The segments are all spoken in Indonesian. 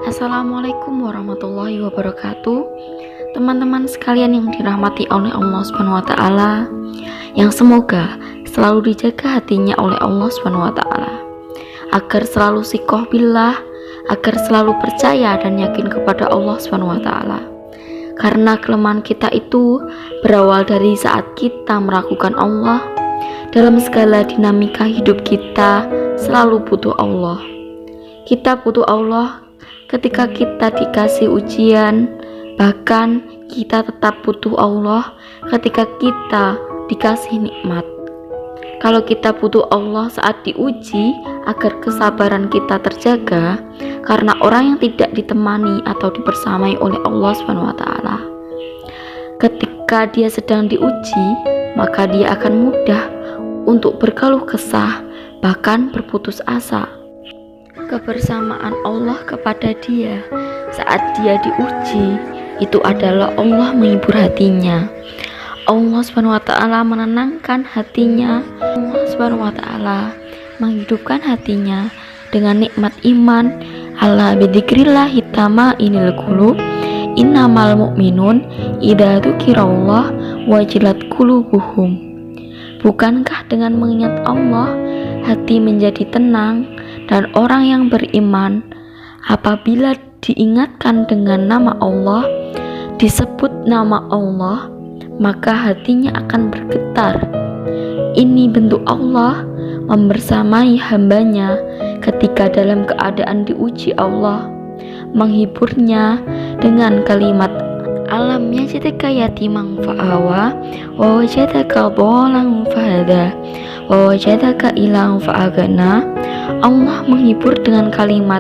Assalamualaikum warahmatullahi wabarakatuh. Teman-teman sekalian yang dirahmati oleh Allah Subhanahu wa taala, yang semoga selalu dijaga hatinya oleh Allah Subhanahu wa taala, agar selalu siqoh billah, agar selalu percaya dan yakin kepada Allah Subhanahu wa taala. Karena kelemahan kita itu berawal dari saat kita meragukan Allah. Dalam segala dinamika hidup kita selalu butuh Allah. Kita butuh Allah ketika kita dikasih ujian, bahkan kita tetap butuh Allah ketika kita dikasih nikmat. Kalau kita butuh Allah saat diuji agar kesabaran kita terjaga, karena orang yang tidak ditemani atau dibersamai oleh Allah Subhanahu wa taala. Ketika dia sedang diuji, maka dia akan mudah untuk berkeluh kesah, bahkan berputus asa. Kebersamaan Allah kepada dia saat dia diuji itu adalah Allah menghibur hatinya. Allah Subhanahu wa taala menenangkan hatinya. Allah Subhanahu wa taala menghidupkan hatinya dengan nikmat iman. Ala bidzikrillah tatma'innul qulub. Innamal mu'minun idza dzukirallah wajilat qulubuhum. Bukankah dengan mengingat Allah hati menjadi tenang? Dan orang yang beriman apabila diingatkan dengan nama Allah, disebut nama Allah, maka hatinya akan bergetar. Ini bentuk Allah membersamai hambanya ketika dalam keadaan diuji. Allah menghiburnya dengan kalimat alam yajidka yatiman fa'awa wa wajadaka dhalan fahada wa wajadaka ilan fa'agana. Allah menghibur dengan kalimat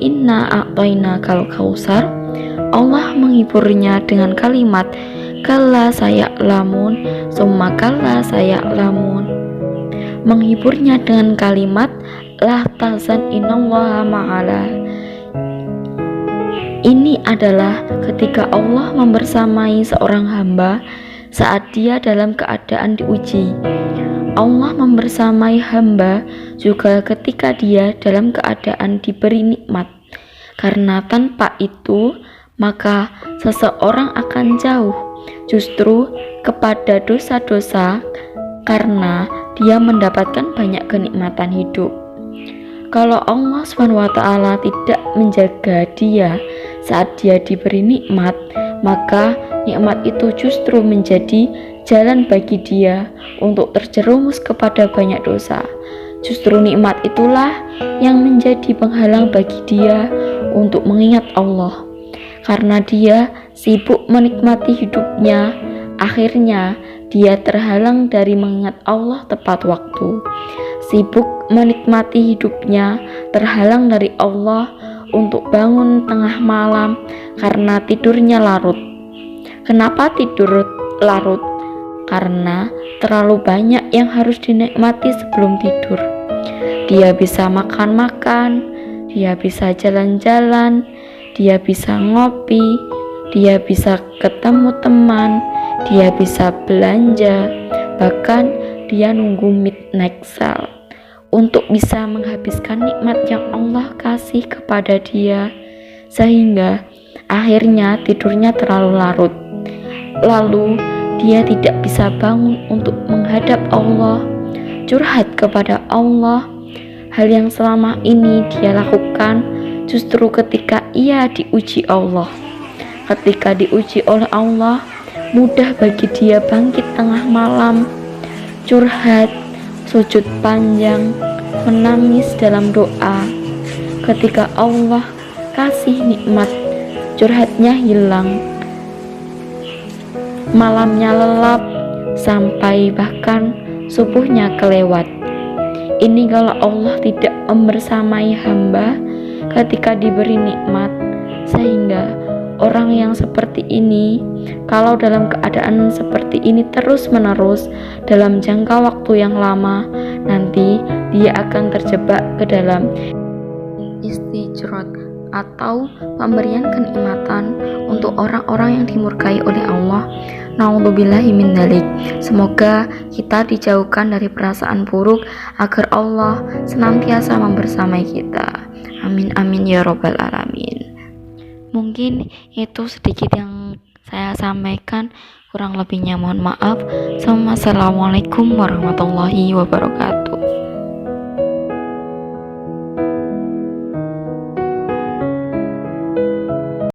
inna a'tainakal kausar. Allah menghiburnya dengan kalimat kalla saya'lamun summa kalla saya'lamun. Menghiburnya dengan kalimat la tahzan innallaha ma'ana. Ini adalah ketika Allah membersamai seorang hamba saat dia dalam keadaan diuji. Allah membersamai hamba juga ketika dia dalam keadaan diberi nikmat. Karena tanpa itu, maka seseorang akan jauh justru kepada dosa-dosa karena dia mendapatkan banyak kenikmatan hidup. Kalau Allah SWT tidak menjaga dia saat dia diberi nikmat, maka nikmat itu justru menjadi jalan bagi dia untuk terjerumus kepada banyak dosa. Justru nikmat itulah yang menjadi penghalang bagi dia untuk mengingat Allah. Karena dia sibuk menikmati hidupnya, akhirnya dia terhalang dari mengingat Allah tepat waktu. Sibuk menikmati hidupnya, terhalang dari Allah untuk bangun tengah malam karena tidurnya larut. Kenapa tidur larut? Karena terlalu banyak yang harus dinikmati sebelum tidur. Dia bisa makan-makan, dia bisa jalan-jalan, dia bisa ngopi, dia bisa ketemu teman, dia bisa belanja, bahkan dia nunggu midnight sale untuk bisa menghabiskan nikmat yang Allah kasih kepada dia, sehingga akhirnya tidurnya terlalu larut. Lalu dia tidak bisa bangun untuk menghadap Allah, curhat kepada Allah. Hal yang selama ini dia lakukan justru ketika ia diuji Allah. Ketika diuji oleh Allah, mudah bagi dia bangkit tengah malam, curhat, sujud panjang, menangis dalam doa. Ketika Allah kasih nikmat, curhatnya hilang, malamnya lelap, sampai bahkan subuhnya kelewat. Ini kalau Allah tidak membersamai hamba ketika diberi nikmat, sehingga orang yang seperti ini, kalau dalam keadaan seperti ini terus-menerus dalam jangka waktu yang lama, nanti dia akan terjebak ke dalam istijrat atau pemberian kenikmatan untuk orang-orang yang dimurkai oleh Allah. Na'udzubillahi min dzalik. Semoga kita dijauhkan dari perasaan buruk agar Allah senantiasa membersamai kita. Amin amin ya robbal alamin. Mungkin itu sedikit yang saya sampaikan, kurang lebihnya mohon maaf. Assalamualaikum warahmatullahi wabarakatuh.